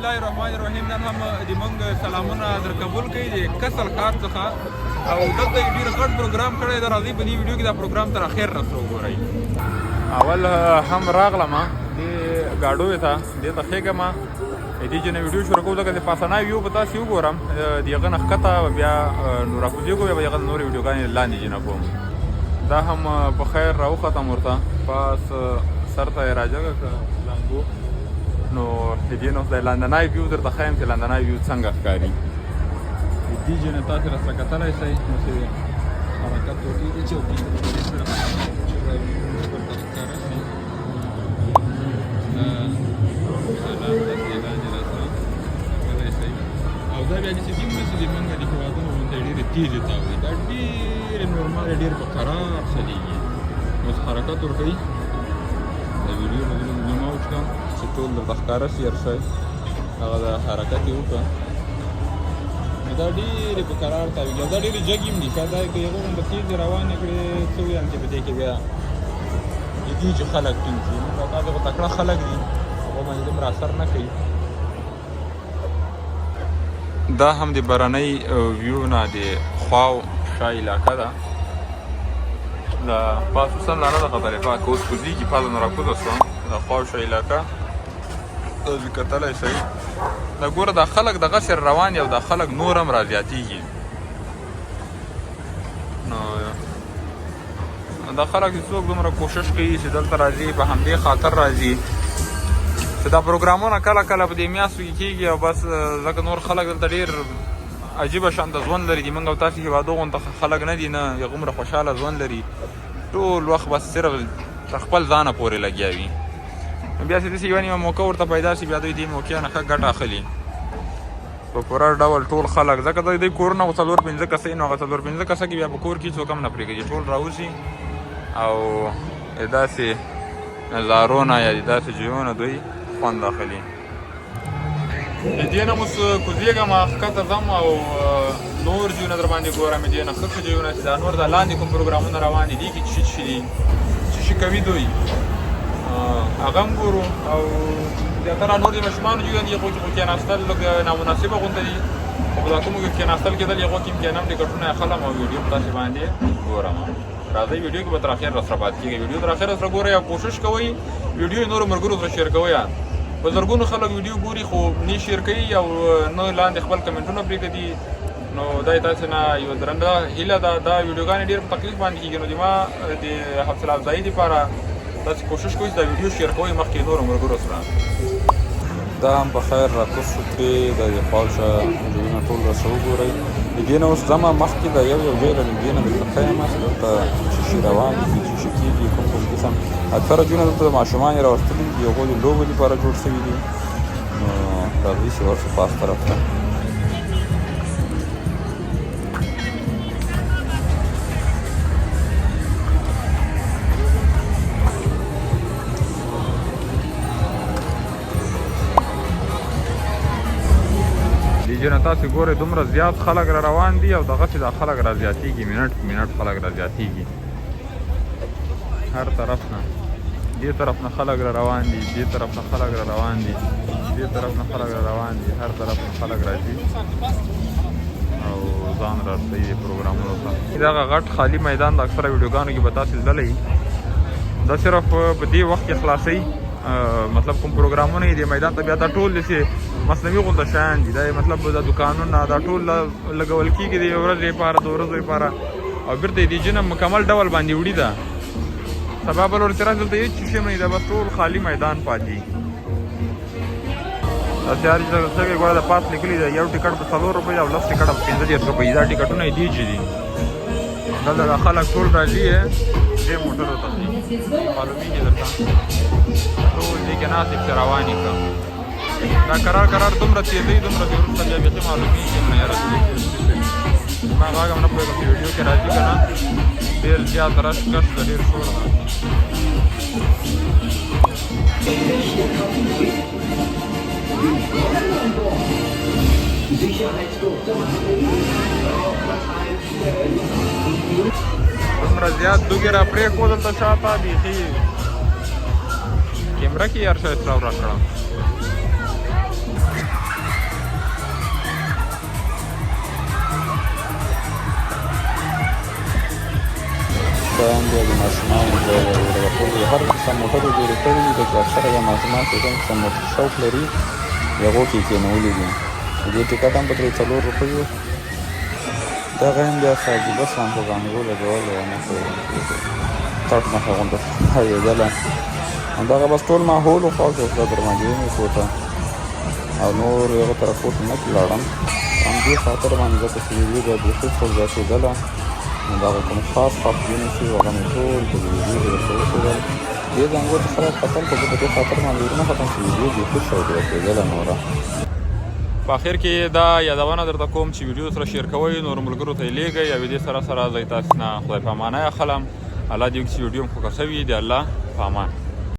الله الرحمن الرحیم. نن هم د موږ سلامونه در قبول کړئ د کسل ښار څخه او دلته ډېر غټ پروګرام کړی دی. راځئ په دې ویډیو کې دا پروګرام تر اخر راسره وګورئ. اول هم راغلم دې ګاډو ته دې ته ښېږم دې چې نه ویډیو شروع کوو ځکه د پاسنی ویو به تاسې وګورم د هغه نه ښکته بیا راکوزي کوم بیا هغه نورې ویډیوګانې لاندې جنه کوم. دا هم په خیر راوختم ورته پاس سر ته یې راجګه کړه زنګو نو دې نه اوس د لاندنی ویو درته ښیم چې لاندنی ویو څنګه ښکاري. دې جنه تاسې راسره کتلی شئ نو چې حرکت وکړي چې او دا بیا چې دومره چې د موږ د هېوادونو غوندې ډېرې تېزې تاوي دا ډېرې نورمالې ډېر په قرار چلېږي. اوس حرکت ورکوي د ویډیو نه زوم اوټ کړم چې ټول درته ښکاره شي هر شی هغه د حرکت یې وکړه نو دا ډېرې په قرار تاوېږي او دا ډېرې جګې هم دي. شاید دا که هغه غوندې تېزې روانې کړې څه ووایم چې په دې کې بیا دي چې خلک ټینګ شي نو بعضې خو تکړه خلک دي هغو باندې دومره اثر نه کوي. دا هم د برنۍ ویو نه د خواو شا علاقه ده د پاس اوس هم لا نه ده خبرې پاکه اوس کوزېږي پازه نه راکوزه شوم د خواو شا علاقه تاسې کتلی شئ. دا ګوره دا خلک دغه سر روان دي او دا خلک نور هم رازیاتېږي. نو دا خلک چې څوک دومره کوشش کوي چې دلته راځي په همدې خاطر راځي چې دا پروګرامونه کله کله په دې میاشتو کې کېږي او بس ځکه نور خلک دلته ډېر عجیبه شانته ژوند لري. د موږ او تاسې هېوادو غوندې خلک نه دي نه هغومره خوشحاله ژوند لري. ټول وخت بس صرف تر خپل ځانه پورې لګیا وي. بیا چې داسې یوه نیمه موقع ورته پیدا شي بیا دوی دې موقع نه ښه ګټه اخلي په پوره ډول ټول خلک. ځکه دوی کورونه خو 4-5 کسه نو هغه 4-5 کسه کې بیا په کور کې څوک هم نه پرېږدي ټول راوځي او داسې نظارو نه یا داسې ځایو نه دوی خوند اخلي. د دې نه اوس کوزېږم ښکته ځم او نور ځایونه در باندې ګورم. دې نه ښه ښه ځایونه چې دا نور دا لاندې کوم پروګرامونه روان دي دي کې چې دي چې کوي دوی هغه هم ګورو او زیاتره نور د ماشومانو ځایونه دي هغو کې خو کېناستل لږ نامناسبه غوندې دي خو په دا کومو کې کېناستل کېدل هغو کې هم کېنم ټکټونه یې اخلم او ویډیو په تاسې باندې ګورم. راځئ ویډیو کې به تر اخر راسره پاتې کېږئ. ویډیو تر اخر راسره ګورئ او کوشش کوئ ویډیو یې نورو ملګرو سره شیر کوئ. په زرګونو خلک ویډیو ګوري خو نه شیر کوي او نه لاندې خپل کمنټونه پرېږدي. نو دا یې تاسې نه یوه درنده هیله ده. دا ویډیوګانې ډېر په تکلیف باندې کېږي نو د ما د حوصله افزایي دپاره تاسې کوشش کوئ چې دا ویډیو شیر کوئ مخکې نورو ملګرو سره. دا هم په خیر راکوز شو پرې د خواو شا ځایونه ټول راسره وګورئ. د دې نه اوس ځمه مخکې د یو ځای له نږدې نه درته ښیم چې دلته څه شي روان دي څه شي کېږي کوم قسم اکثره ځایونه دلته ماشومان یې راوستلي دي هغوی د لوبو لپاره جوړ شوي دي. نو راځئ چې ورشو پاس طرف ته. جنه تاسې ګورئ دومره زیات خلک را روان دي او دغسې دا خلک را زیاتېږي منټ په منټ خلک را زیاتېږي هر طرف نه. دې طرف نه خلک را روان دي دې طرف نه خلک را روان دي دې طرف نه خلک را روان دي هر طرف نه خلک راځي او ځان را رسوي دې پروګرامونو ته. دغه غټ خالي میدان د اکثره ویډیوګانو کې به تاسې لیدلی دا صرف په دې وخت کې خلاصوي مطلب کوم پروګرامونه یې دې میدان ته بیا دا ټول داسې مصنوعي غونته شیان دي. دا مطلب دا دوکانونه دا ټول لګول کېږي د یوې ورځې لپاره د ورځو لپاره او بېرته یې دې جنه مکمل ډول باندې وړي ده. سبا بل ورځ راشي دلته هېڅ شی نه وي دا بس ټول خالي میدان پاتې. داسې هر څه کې ګوره د پاس لیکلي ده یو ټکټ په 4 روپۍ او 10 ټکټ په 15 روپۍ. دا ټکټونه یې دي چې دي دلته دا خلک ټول راځي دې موټرو ته معلومېږي درته ټول دې کې ناست چې روانې که دا قرار دومره تېزوي دومره چې وروسته بیا بیخي معلومېږي نه یاره ما غږ هم نه پوهېږم چې ویډیو کې راځي که نه ډېر زیات رش کش ده ډېر شور ده. دومره زیات دوږې را پرېښودل ته شاته بیخي کیمره کې هر شی سره ورک کړم. دلته هم بیا د ماشومانو ځای دی ورته ټول هر قسم موټرې جوړې کړي دي لکه اکثره بیا ماشومان چې کوم قسم موټر شوق لري د هغو کې یې کېنولي دي د دې ټکټ هم په 4 روپۍ و دغه هم بیا خاجي بس هم په زانګو لګولو او نه تړ نښه غونډه ښکارېدله همدغه بس ټول ماحول و خاص وکړه تر ماجرینې کوټه او نور یغه طرفو ته نه لاړم همدې خاطر باندې ځکه چې ویډیو بیا بیخي خلجاشېدله نو دغه کوم خاص خفګین چې هغه مې ټول په ویډیو کې ورته وښودل دې زنګو ته خلک کتل خو زه په دې خاطر باندې ورونه ختم چې ویډیو بیخي شوقیه کېدله نوره په اخر کې دا یادونه درته کوم چې ویډیو سره شیر کوئ نور ملګرو ته یې لیږئ او دې سره زه تاسو نه خدای په امانه اخلم الله دې وکړي چې ویډیو مو خوښه شوي د الله په امان